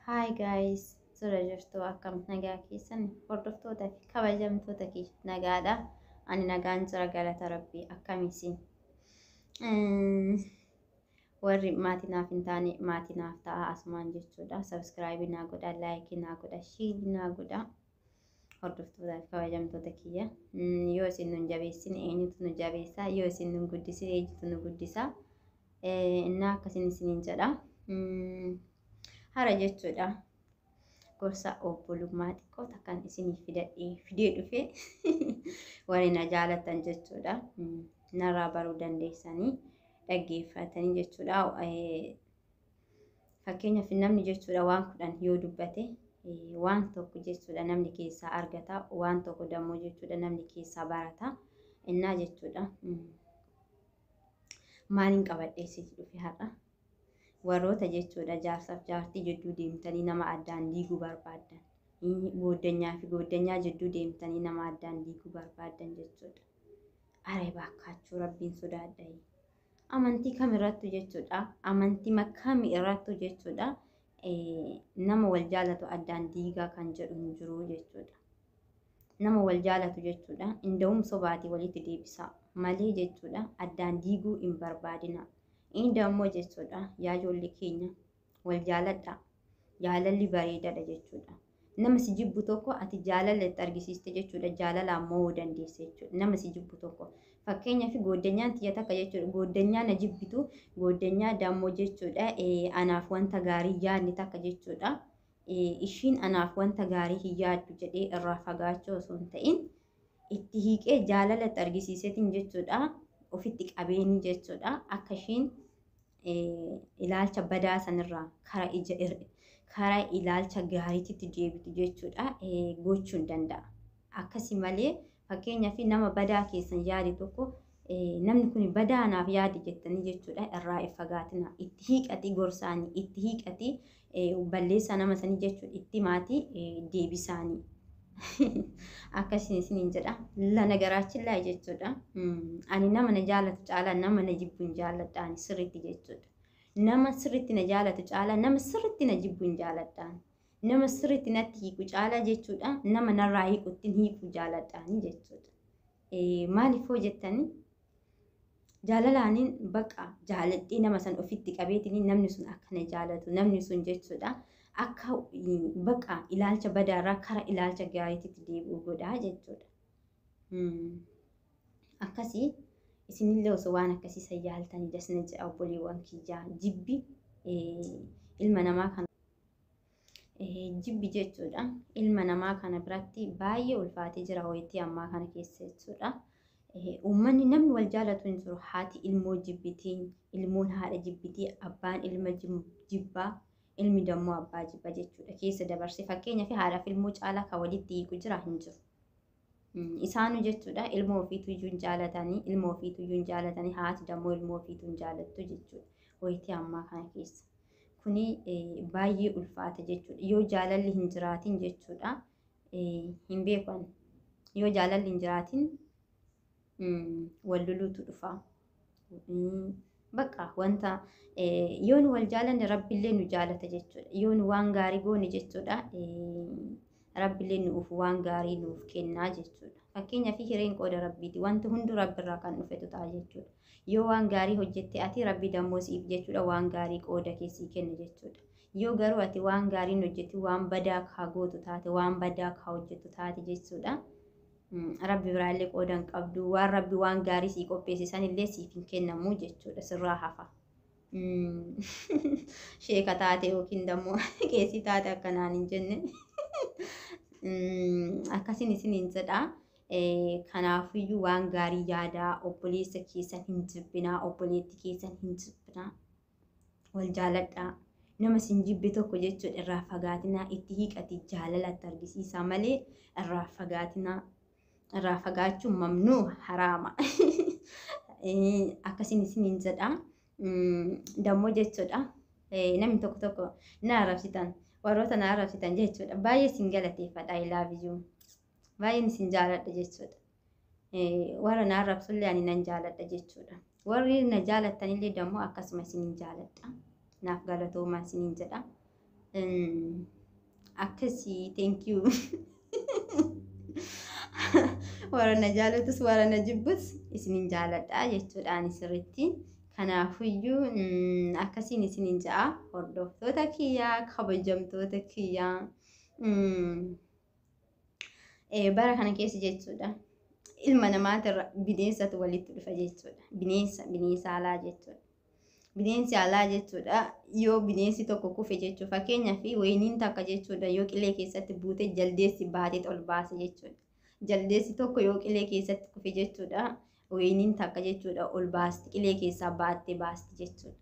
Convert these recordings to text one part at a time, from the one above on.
Hi guys, sura jirtu akkam nagaa keessan hordoftoota fi kabajamtoota kiyya nagaadha. Ani nagaan jira galata rabbii akkamisin. Warri maatii naaf hin taane maatii naaf ta'a asumaan jechuudha. Subscribe naa godha, like naa godha, share naa godha. Hordoftoota fi kabajamtoota kiyya. Yoo isin nun jabeessin eenyutu nu jabeessa? Yoo isin nun guddisin eenyutu nu guddisa? Innaa akkasin isiniin jedha. Hara jechuudha. Gorsa obbolummaa xiqqoo takkan isinii fidee dhufe warri na jaalatan jechuudha. Narraa baruu dandeessanii dhaggeeffatanii jechuudha. Fakkeenyaaf namni jechuudha waan 10 yoo dubbate waan tokko jechuudha namni keessaa argata, waan tokko dammoo jechuudha namni keessaa barata. Innaa jechuudha. Maaliin qabadhee siif dhufe har'a? Warroota jechuudha jaarsaaf jaartii jidduu deemtanii nama addaan diiguu barbaadan. Gooddanyaa fi gooddanyaa jidduu deemtanii nama addaan diiguu barbaadan jechuudha. Aree baakkaachuu rabbiin sodaadha. Amantii kamirrattu jechuudha. Amantii makkami irrattu jechuudha. Nama wal jaalatu addaan diigaa kan jedhu hin jiru jechuudha. Nama wal jaalatu jechuudha. Inda'um sobaatii walitti deebisa malee jechuudha. Addaan diiguu hin barbaadina. Inni ammoo jechuudha yaa ijoollee keenya wal jaaladha. Jaalalli bareedaadha jechuudha. Nama si jibbu tokko ati jaalala itti argisiiste jechuudha. Jaalalaan mo'uu dandeessa jechuudha. Nama si jibbu tokko fakkeenyaaf gooddanyaan tiyya takka jechuudha. Gooddanyaa na jibbitu gooddanyaa dammoo jechuudha. Anaaf wanta gaarii yaadni takka jechuudha. Ishiin anaaf wanta gaarii hin yaaddu jedhee irraa fagaachuu osoo hin ta'in itti hiiqee jaalala itti argisiiseetiin jechuudha. Ofitti qabeeni jechuudha. Akka ishiin ilaalcha badaa sanirraa karaa ilaalcha gaariitti deebitu jechuudha. Gochuun danda'a. Akkasii malee fakkeenyaaf nama badaa keessan yaade tokko namni kun badaanaaf yaade jettanii jechuudha. Irraa fagaatina. Itti hiiqati gorsaanii, itti hiiqati balleessaa nama sanii jechuudha. Itti maatii deebisaanii. Akkasiin isiniin jedha. Lana garaachillaa jechuudha. Ani nama na jaalatu caalaa nama na jibbu hin jaalladhaan sirriitti jechuudha. Nama sirriitti na jaalatu caalaa nama sirriitti na jibbu hin jaalladhaan. Nama sirriitti natti hiiku caalaa jechuudha. Nama narraa hiikutti hiiku jaalladhaan jechuudha. Maaliif hoo jettanii? Jaalalaaniin baqa jaaladhee nama san ofitti qabeetiin namni sun akka na jaalatu namni sun jechuudha. Akka baqa ilaalcha badaarraa kara ilaalcha gaariitti deebi'u godhaa jechuudha. Akkasii isinillee osoo waan akkasii sayyaaltanii dasna jedha obboleewwan kiyyaa jibbi ilma namaa kana jibbi jechuudha. Ilma namaa kana biratti baay'ee ulfaatee jira ho'itii ammaa kana keessa jechuudha. Uummanni namni wal jaalatu hin jiru. Haati ilmoo jibbitiin, ilmoon haadha jibbitii, abbaan ilma jibbaa. Ilmi dammoo abbaa jibba jechuudha. Keessa dabarse fakkeenyaaf haadhaaf ilmoo caalaa kan walitti hiiku jira hin jiru. Isaanu jechuudha ilmoo ofiitu iyyuu hin jaalatanii, ilmoo ofiitu iyyuu hin jaalatanii, haati dammoo ilmoo ofiitu hin jaalattu jechuudha. Ho'itii ammaa kana keessa. Kuni baay'ee ulfaata jechuudha. Yoo jaalalli hin jiraatin jechuudha hin beekan. Yoo jaalalli hin jiraatin wal loluutu dhufa. Baqa wanta yoon wal jaalanne rabbiillee nu jaalata jechuudha. Yoon waan gaarii goone jechuudha. Rabbiillee nuuf waan gaarii nuuf kennaa jechuudha. Fakkeenyaaf hireen qooda rabbiiti. Wanti hundi rabbirraa kan dhufetu ta'a jechuudha. Yoo waan gaarii hojjette ati rabbi dammoo siif jechuudha waan gaarii qooda keessii kenna jechuudha. Yoo garuu ati waan gaariin hojjette waan badaa kaa gootu taate waan badaa kaa hojjettu taate jechuudha. Rabbi biraallee qoodan qabdu waan rabbi waan gaarii sii qopheessisan illee siif hin kennamu jechuudha sirraa hafa. Sheeka taate yookiin dammoo keessi taate akkanaan hin jenne. Akkasiin isiniin jedha. Kanaafiyyuu waan gaarii yaadaa obboleessa keessan hin jibbinaa, obboleetti keessan hin jibbinaa. Wal jaaladhaa. Nama sin jibbe tokko jechuudha irraa fagaatinaa itti hiiqati jaalalatti argisiisa malee irraa fagaatinaa. Irraa fagaachuun mamnuu haraama. Akkasiin isiniin jedha. Dammoo jechuudha. Namni tokko na arrabsitan warroota na arrabsitan jechuudha. Baay'ee sin galateeffadha. I love you. Baay'een sin jaaladha jechuudha. Warra na arrabsullee ani nan jaaladha jechuudha. Warri na jaalattanillee dammoo akkasuma isiniin jaaladha. Naaf galatoomaa isiniin jedha. akkasii thank you. Warana jaalatus warana jibbus isinin jaaladha jechuudhaan sirriitti. Kanaafiyyuu akkasiin isinin ja'a hordoftoota kiyyaa kabajamtoota kiyyaa. Bara kana keessa jechuudha. Ilma namaatirra bineensatu walitti dhufa jechuudha. Bineensa alaa jechuudha. Bineensi alaa jechuudha. Yoo bineensi tokko kufe jechuudha. Fakkeenyaaf wayiniin takka jechuudha. Yoo qilee keessatti buute jaldeessi baatee ol baase jechuudha. Jaldeessi tokko yoo qilee keessatti kufe jechuudha. Wayiniin takka jechuudha ol baasti qilee keessaa baattee baasti jechuudha.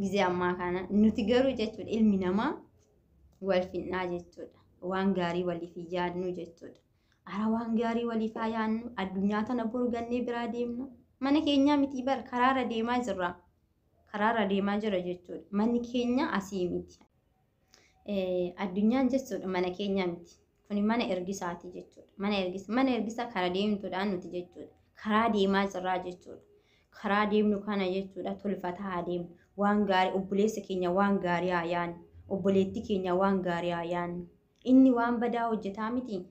Gizee ammaa kana nuti garuu jechuudha ilmi namaa wal finnaa jechuudha. Waan gaarii waliif yaadnu jechuudha. Ara waan gaarii waliif yaadnu addunyaa tana boru gannee biraa deemna. Mana keenya miti bar karaarra deemaa jirra. Karaarra deemaa jira jechuudha. Manni keenya asii miti. Addunyaan jechuudha mana keenya miti. Kuni mana ergisaati jechuudha. Mana ergisaa karaa deemtuudhaan nuti jechuudha. Karaa deemaa jirraa jechuudha. Karaa deemnu kana jechuudha tolfataa deemnu. Waan gaarii obboleessa keenya waan gaarii haa yaadnu. Obboleetti keenya waan gaarii haa yaadnu. Inni waan badaa hojjetaa miti.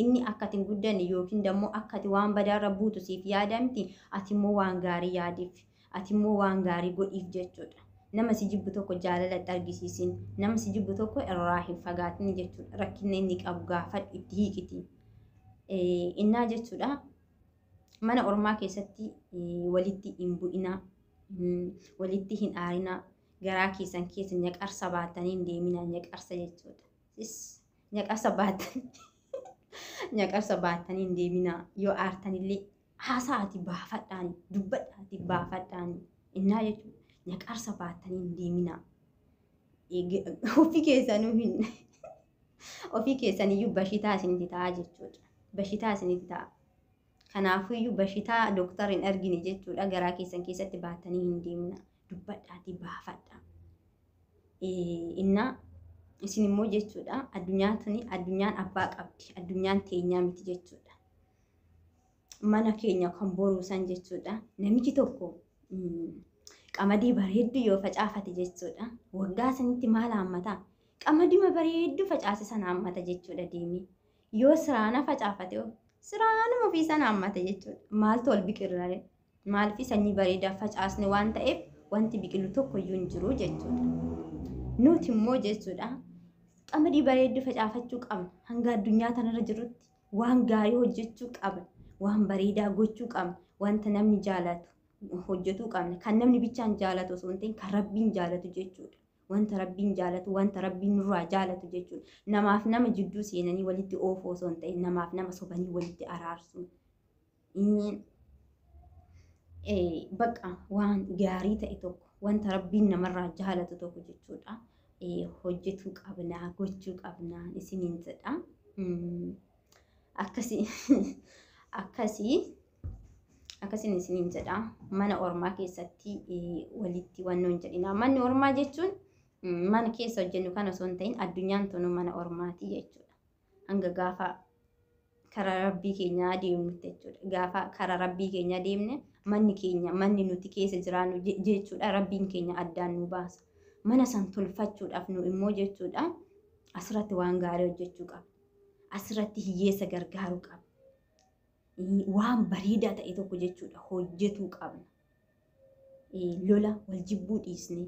Inni akkatiin guddanne yookiin dammoo akkati waan badaarra buutu siif yaada miti. Ati immoo waan gaarii yaadiif. Ati immoo waan gaarii godhiif jechuudha. Nama si jibbu tokko jaalalatti argisiisin. Nama si jibbu tokko irraa hin fagaatin jechuudha. Rakkinni inni qabu gaafadhu itti hiikiti. Innaa jechuudha. Mana ormaa keessatti walitti hin bu'inaa. Walitti hin aarinaa. Garaa keessan keessa nyaqarsa baatanii hin deeminaa. Nyaqarsa jechuudha. Nyaqarsa baatanii hin deeminaa. Yoo aartanillee haasaati baafadhaan dubbadhaati baafadhaan innaa jechuudha. Nyaqarsa baatanii hin deeminaa. Ofii keessaniyyuu bashitaa isinitti ta'a jechuudha. Bashitaa isinitti ta'a. Kanaafiyyuu bashitaa doktara hin argine jechuudha. Garaa keessan keessatti baatanii hin deeminaa. Dubbadhaati baafadhaa. Innaa isin immoo jechuudha. Addunyaan abbaa qabdi. Addunyaan teenyaa miti jechuudha. Mana keenya kan boruusan jechuudha. Namichi tokko qamadii bareedduu yoo facaafate jechuudha. Waggaa sanitti maal haammataa? Qamadii bareedduu facaase sana haammata jechuudha deemee. Yoo siraana facaafate siraanuma ofii sana haammata jechuudha. Maaltu wal biqilaa? Maaliif sanyii bareedaa facaasne waan ta'eef wanti biqilu tokko iyyuu hin jiru jechuudha. Nuti immoo jechuudha. Qamadii bareedduu facaafachuu qabna. Hanga addunyaa tanarra jirutti waan gaarii hojjechuu qabna. Waan bareedaa gochuu qabna. Wanta namni jaalatu hojjetuu qabna. Kan namni bichaan jaalatu osoo hin ta'in kan Rabbiin jaalatu jechuudha. Wanta Rabbiin jaalatu, wanta Rabbiin nurraa jaalatu jechuudha. Namaaf nama jidduu seenanii walitti oofuu osoo hin ta'in namaaf nama sobanii walitti araarsu. Bakka waan gaarii ta'e tokko, wanta Rabbiin namarraa jaalatu tokko jechuudha. Hojjetuu qabna, gochuu qabna isiniin jedha. Akkasiin isiniin jedha. Mana ormaa keessatti walitti wannoon jedhina. Manni ormaa jechuun mana keessa hojjennu kan osoo hin ta'in addunyaan tunu mana ormaati jechuudha. Hanga gaafa karaa Rabbii keenyaa deemnutti jechuudha. Gaafa karaa Rabbii keenyaa deemne manni nuti keessa jiraannu jechuudha. Rabbiin keenya addaan nu baasa. Mana san tolfachuudhaaf nu immoo jechuudha. Asirratti waan gaarii hojjechuu qaba. Asirratti hiyyeessa gargaaruu qaba. Waan bareedaa ta'e tokko jechuudha hojjetuu qabna. Lola wal jibbuu dhiisne